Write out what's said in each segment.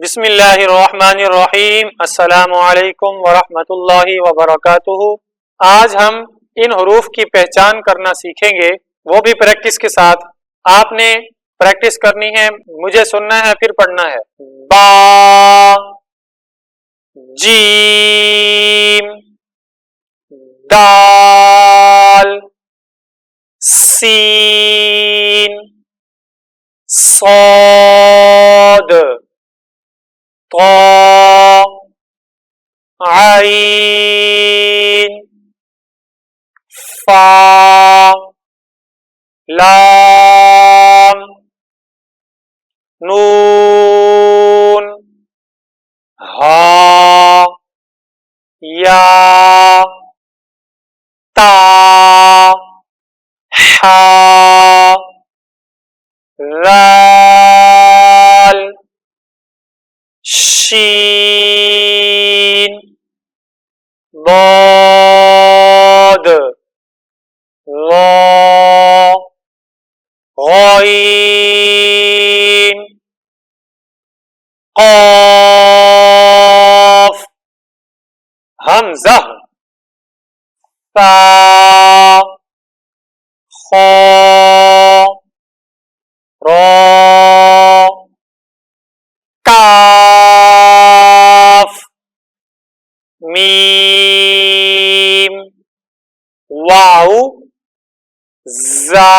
बिस्मिल्लाहिर्रहमानिर्रहीम। अस्सलामु अलैकुम वरहमतुल्लाहि वबरकातुहू। आज हम इन हरूफ की पहचान करना सीखेंगे, वो भी प्रैक्टिस के साथ। आपने प्रैक्टिस करनी है, मुझे सुनना है, फिर पढ़ना है। बा, जीम, दाल, सीन, सौद, तो, आइन, फा, लाम, नून, हा, या, ता, हा, राल, शीन, बौद, वा, गौइन, क़ाफ, हमज़ा, ता, खा, रा, काफ, मीम, वाव, जा,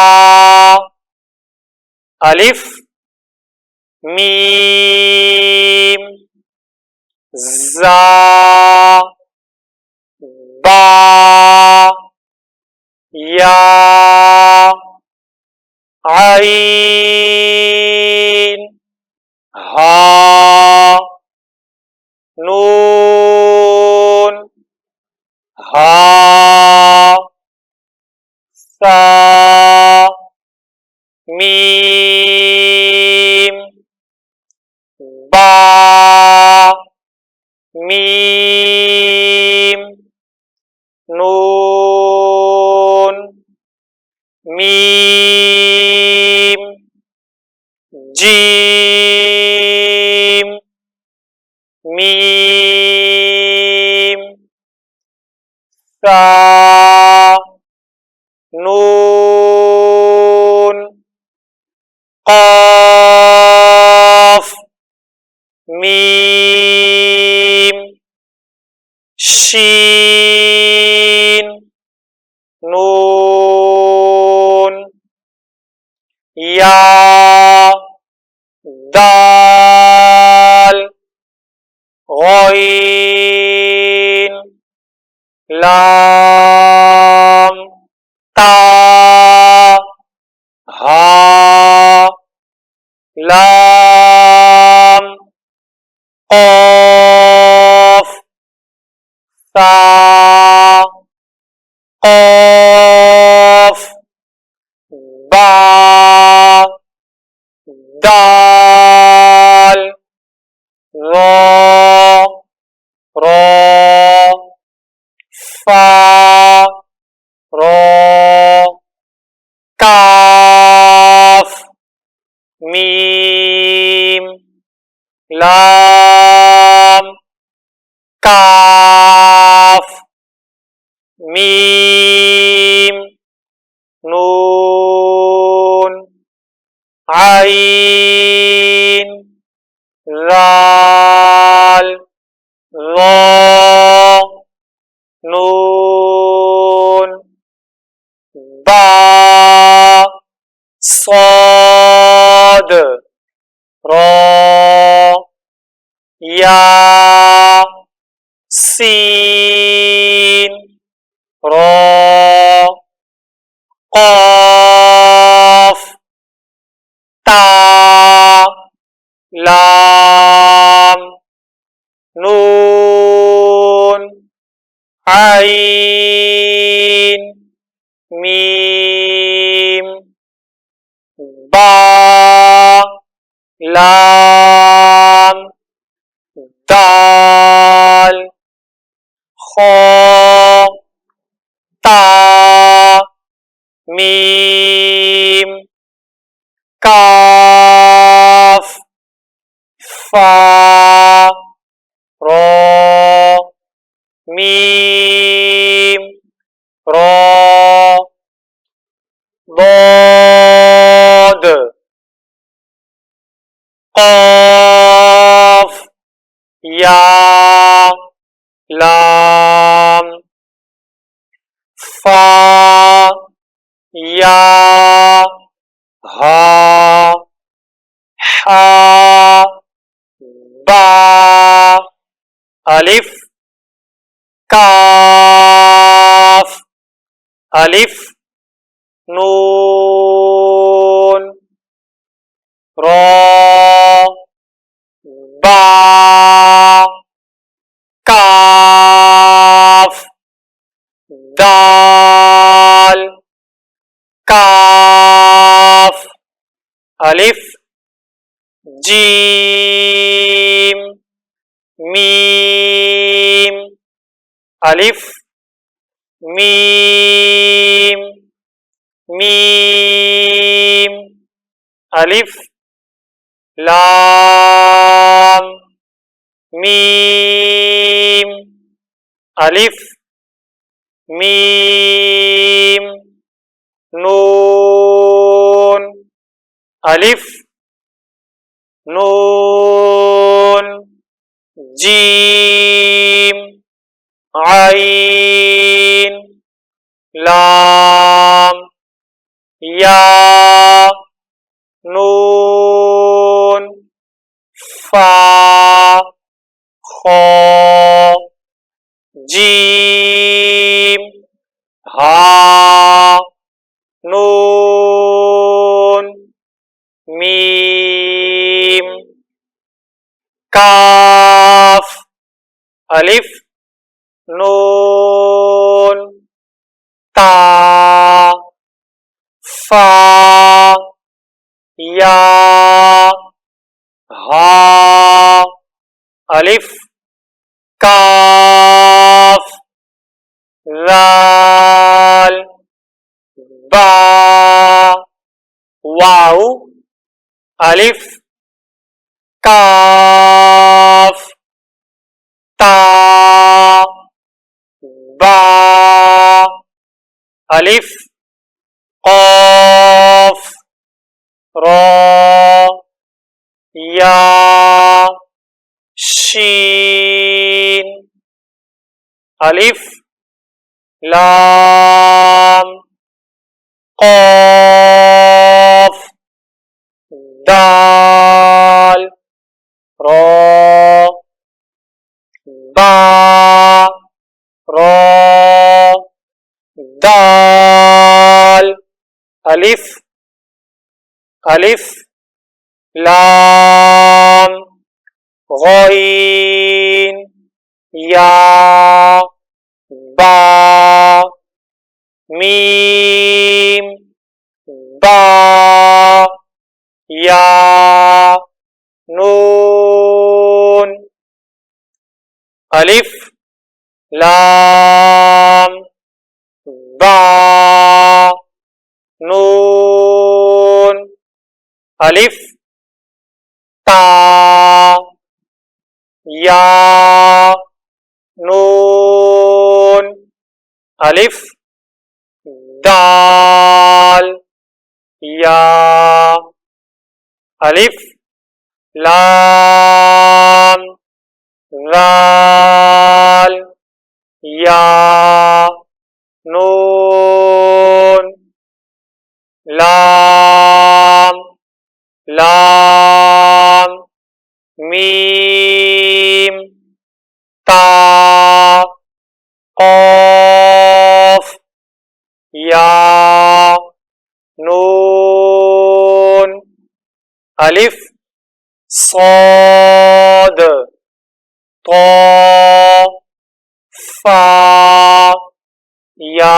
अलिफ, मीम, जा, बा, या, आइन, हा, नून, हा, सा, मीम, बा, मीम, नून, मीम, जीम, मीम, सा, नून, क़ाफ, मीम, शीन, नून, या, दाल, गौइन, लाम, ता, हा, लाम, क़ाफ, सा, क़ाफ, बा, दाल, रा, रा, फा, रा, काफ, मीम, लाम, काफ, मीम, नून, आइन, राल, ला, नून, बा, सौद, रा, या, सीन, रा, क़ाफ, ता, लाम, नून, आइन, मीम, बा, लाम, दाल, खा, ता, मीम, काफ, फा रा मीम रा ضاد قاف या लाम फा या हा हा बा अलिफ काफ अलिफ नून रा बा काफ दाल काफ अलिफ जीम मीम अलिफ मीम मीम अलिफ लाम मीम अलिफ मीम नून अलिफ नून जीम आइन लाम या नून फा खा जीम हा नून मीम काफ अलिफ नून ता फा या हा अलिफ काफ लाल बा वाव अलिफ काफ ता बा अलिफ क़ाफ रा या शीन अलिफ लाम क़ाफ दाल रा बा रा दाल अलिफ अलिफ लाम गईन या बा मीम बा या नून अलिफ लाम बा नून अलिफ ता या नून अलिफ दाल या अलिफ लाम दाल या नून लाम लाम मीम ता क़ाफ या नून अलिफ साद ता फा या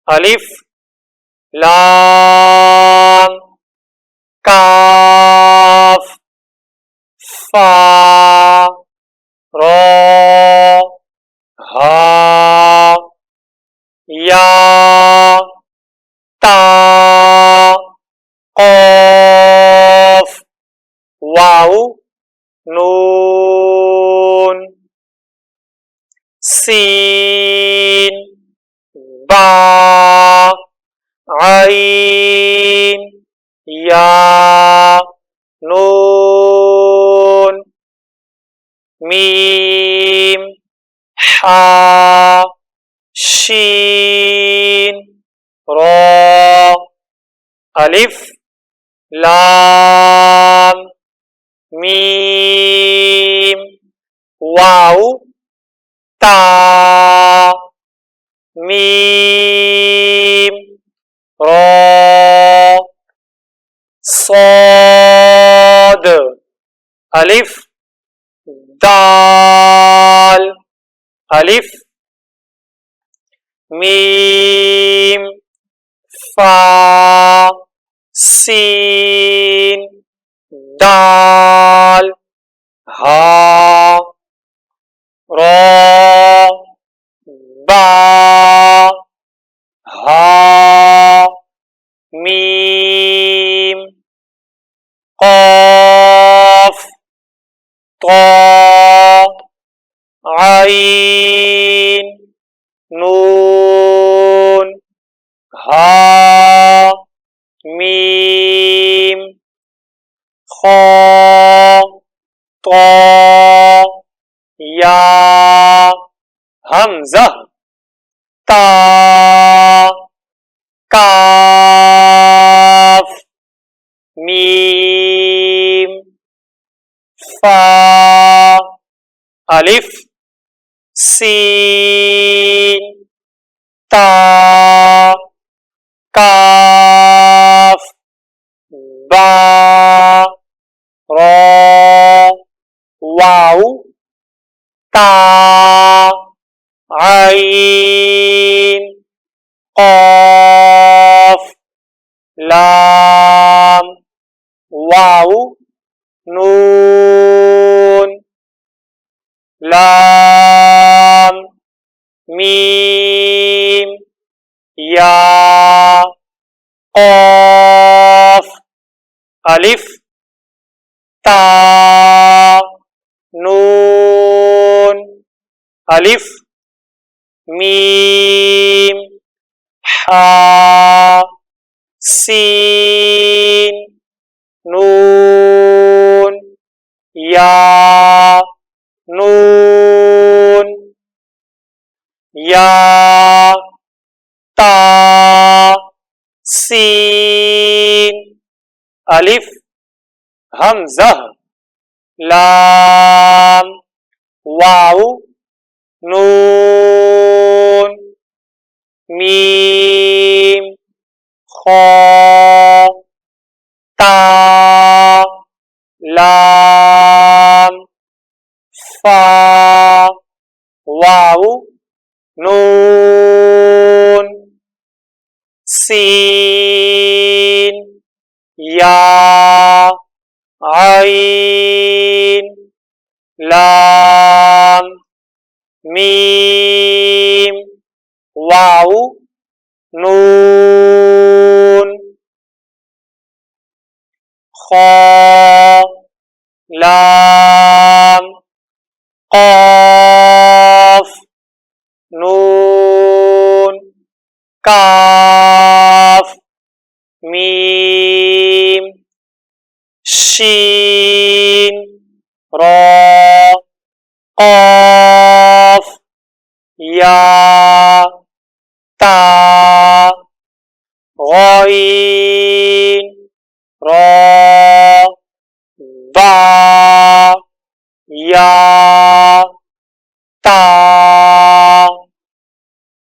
अलिफ लाम काफ फा रा हा या ता क़ाफ वाव नून, सीन बा आइन या नून, मीम हा शीन रा, अलिफ लाम मीम वाव ता, मीम रा, साद, अलिफ दाल, अलिफ मीम फा सीन दाल हा रा बा हा मीम क़ाफ ता आइन नून हा मीम खा ता या हमज़ा ता काफ मीम फा अलिफ सीन ता काफ बा रा वाव ता आइन क़ाफ लाम वाव नून लाम मीम या क़ाफ अलिफ ता नून अलिफ मीम हा सीन नून या नून या ता सीन अलिफ हमज़ा लाम वाव नून मीम खा ता लाम फा वाव नून सीन या आइन लाम मीम वाव नून खा लाम क़ाफ नून काफ मीम शीन रा क़ाफ या ता गईन रा बा या ता।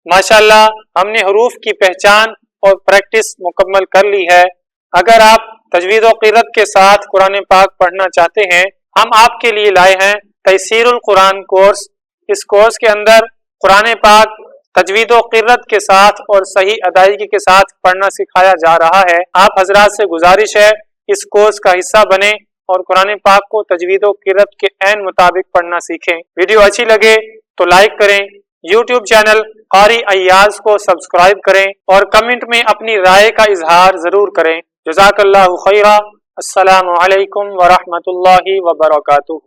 माशाअल्लाह हमने हरूफ की पहचान और प्रैक्टिस मुकम्मल कर ली है। अगर आप तजवीद और क़िरात के साथ कुरान पाक पढ़ना चाहते हैं, हम आपके लिए लाए हैं तयसीरुल कुरान कोर्स। इस कोर्स के अंदर कुरान पाक तजवीद और क़िरात के साथ और सही अदायगी के साथ पढ़ना सिखाया जा रहा है। आप हजरात से गुजारिश है इस कोर्स का हिस्सा बने और कुरान पाक को तजवीद और क़िरात के ऐन मुताबिक पढ़ना सीखें। वीडियो अच्छी लगे तो लाइक करें, यूट्यूब चैनल क़ारी अय्याज़ को सब्सक्राइब करें और कमेंट में अपनी राय का इजहार जरूर करें। जज़ाकल्लाहु खैरा। अस्सलामु अलैकुम व रहमतुल्लाहि व बरकातुहू।